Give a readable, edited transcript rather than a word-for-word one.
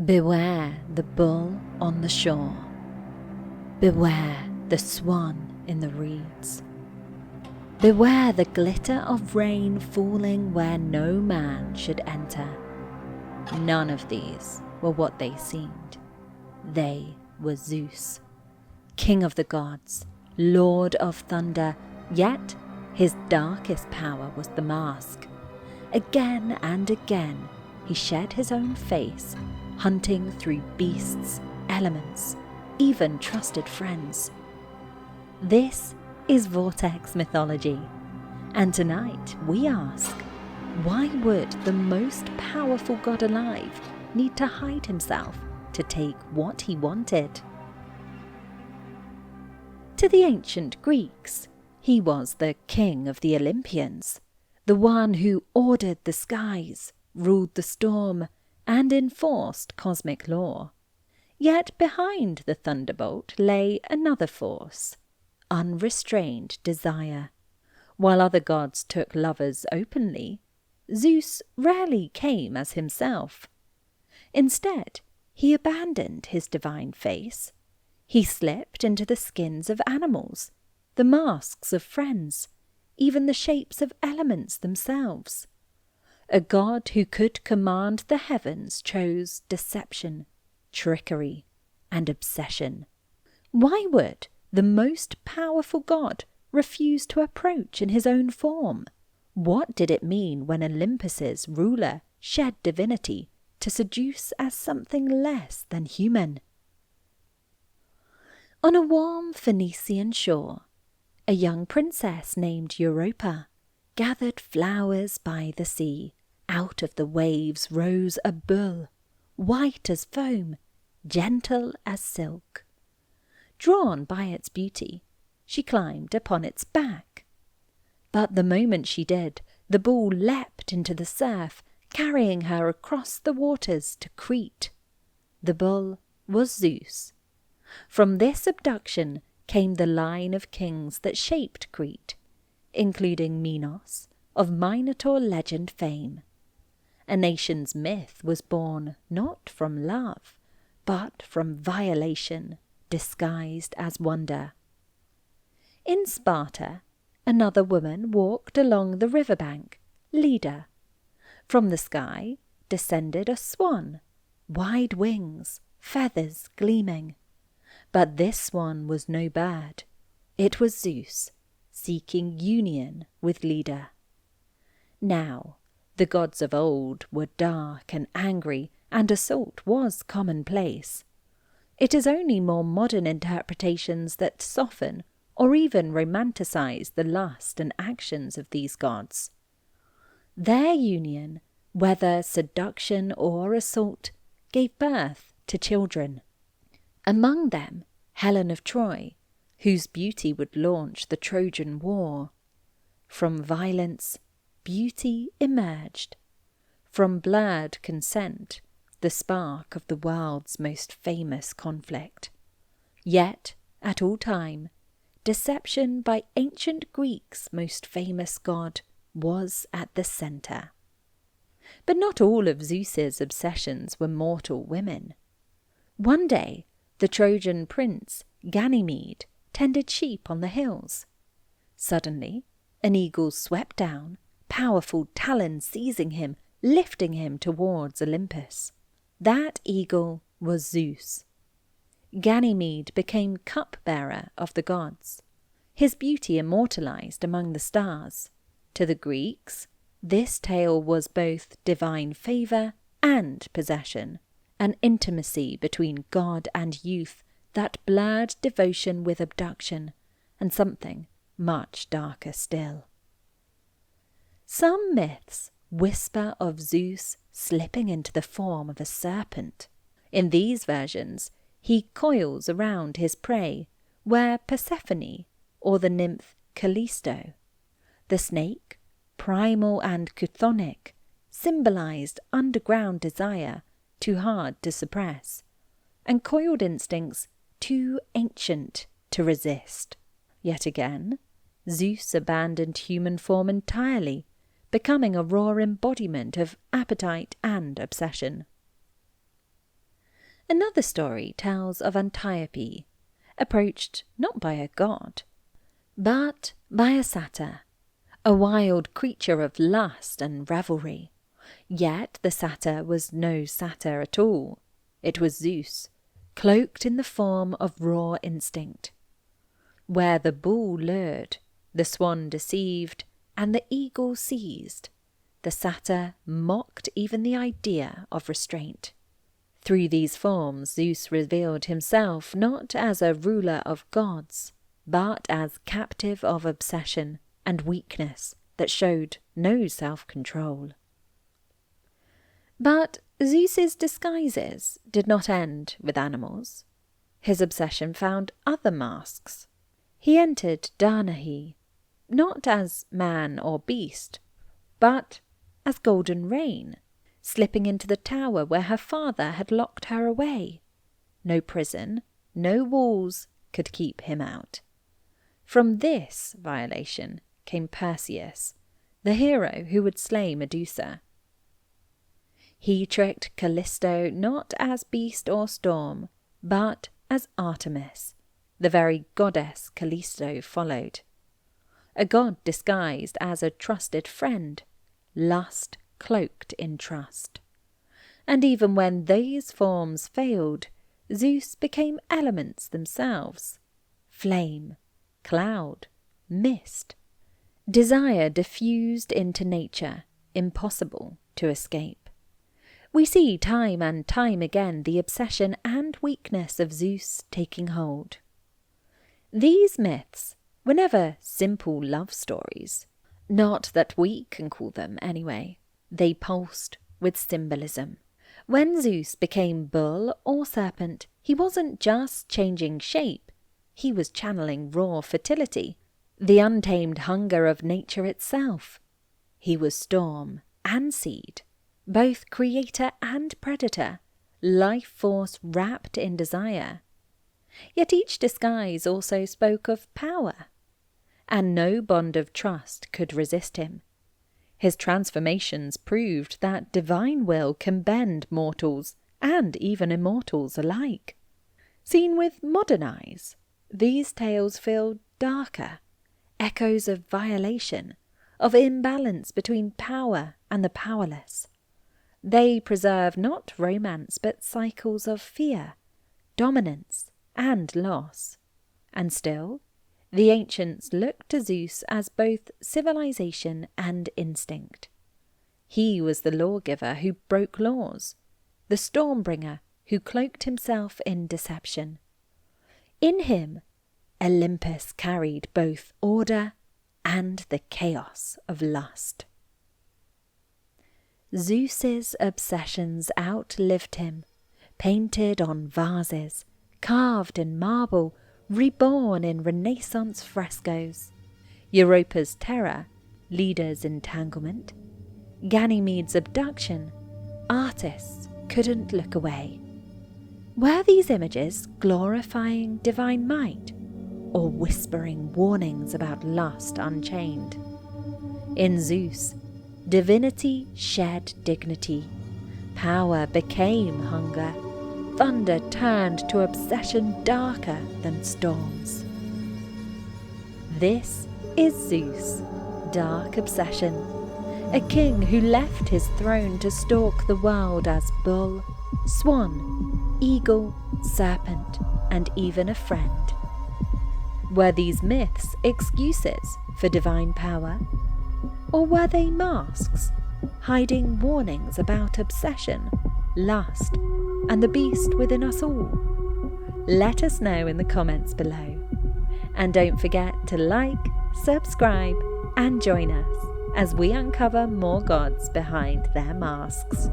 Beware the bull on the shore. Beware the swan in the reeds. Beware the glitter of rain falling where no man should enter. None of these were what they seemed. They were Zeus, king of the gods, lord of thunder, yet his darkest power was the mask. Again and again he shed his own face, hunting through beasts, elements, even trusted friends. This is Vortex Mythology, and tonight we ask, why would the most powerful god alive need to hide himself to take what he wanted? To the ancient Greeks, he was the king of the Olympians, the one who ordered the skies, ruled the storm, and enforced cosmic law. Yet behind the thunderbolt lay another force, unrestrained desire. While other gods took lovers openly, Zeus rarely came as himself. Instead, he abandoned his divine face. He slipped into the skins of animals, the masks of friends, even the shapes of elements themselves. A god who could command the heavens chose deception, trickery, and obsession. Why would the most powerful god refuse to approach in his own form? What did it mean when Olympus's ruler shed divinity to seduce as something less than human? On a warm Phoenician shore, a young princess named Europa gathered flowers by the sea. Out of the waves rose a bull, white as foam, gentle as silk. Drawn by its beauty, she climbed upon its back. But the moment she did, the bull leapt into the surf, carrying her across the waters to Crete. The bull was Zeus. From this abduction came the line of kings that shaped Crete, including Minos, of Minotaur legend fame. A nation's myth was born not from love, but from violation, disguised as wonder. In Sparta, another woman walked along the riverbank, Leda. From the sky descended a swan, wide wings, feathers gleaming. But this swan was no bird. It was Zeus, seeking union with Leda. Now, the gods of old were dark and angry, and assault was commonplace. It is only more modern interpretations that soften or even romanticize the lust and actions of these gods. Their union, whether seduction or assault, gave birth to children. Among them, Helen of Troy, whose beauty would launch the Trojan War. From violence, beauty emerged. From blurred consent, the spark of the world's most famous conflict. Yet, at all time, deception by ancient Greeks' most famous god was at the centre. But not all of Zeus's obsessions were mortal women. One day, the Trojan prince Ganymede tended sheep on the hills. Suddenly, an eagle swept down, powerful talons seizing him, lifting him towards Olympus. That eagle was Zeus. Ganymede became cupbearer of the gods, his beauty immortalized among the stars. To the Greeks, this tale was both divine favour and possession, an intimacy between god and youth that blurred devotion with abduction, and something much darker still. Some myths whisper of Zeus slipping into the form of a serpent. In these versions, he coils around his prey, where Persephone, or the nymph Callisto, the snake, primal and chthonic, symbolized underground desire too hard to suppress, and coiled instincts too ancient to resist. Yet again, Zeus abandoned human form entirely, becoming a raw embodiment of appetite and obsession. Another story tells of Antiope, approached not by a god, but by a satyr, a wild creature of lust and revelry. Yet the satyr was no satyr at all. It was Zeus, cloaked in the form of raw instinct. Where the bull lured, the swan deceived, and the eagle seized, the satyr mocked even the idea of restraint. Through these forms Zeus revealed himself not as a ruler of gods, but as captive of obsession and weakness that showed no self-control. But Zeus's disguises did not end with animals. His obsession found other masks. He entered Danaë, not as man or beast, but as golden rain, slipping into the tower where her father had locked her away. No prison, no walls could keep him out. From this violation came Perseus, the hero who would slay Medusa. He tricked Callisto not as beast or storm, but as Artemis, the very goddess Callisto followed. A god disguised as a trusted friend, lust cloaked in trust. And even when these forms failed, Zeus became elements themselves: flame, cloud, mist. Desire diffused into nature, impossible to escape. We see time and time again the obsession and weakness of Zeus taking hold. These myths were never simple love stories, not that we can call them anyway. They pulsed with symbolism. When Zeus became bull or serpent, he wasn't just changing shape, he was channeling raw fertility, the untamed hunger of nature itself. He was storm and seed, both creator and predator, life force wrapped in desire. Yet each disguise also spoke of power, and no bond of trust could resist him. His transformations proved that divine will can bend mortals and even immortals alike. Seen with modern eyes, these tales feel darker, echoes of violation, of imbalance between power and the powerless. They preserve not romance but cycles of fear, dominance, and loss. And still, the ancients looked to Zeus as both civilization and instinct. He was the lawgiver who broke laws, the stormbringer who cloaked himself in deception. In him, Olympus carried both order and the chaos of lust. Zeus's obsessions outlived him, painted on vases, carved in marble, reborn in Renaissance frescoes. Europa's terror, Leda's entanglement, Ganymede's abduction, artists couldn't look away. Were these images glorifying divine might, or whispering warnings about lust unchained? In Zeus, divinity shed dignity, power became hunger, thunder turned to obsession darker than storms. This is Zeus, dark obsession, a king who left his throne to stalk the world as bull, swan, eagle, serpent, and even a friend. Were these myths excuses for divine power? Or were they masks, hiding warnings about obsession, lust, and the beast within us all? Let us know in the comments below. And don't forget to like, subscribe, and join us as we uncover more gods behind their masks.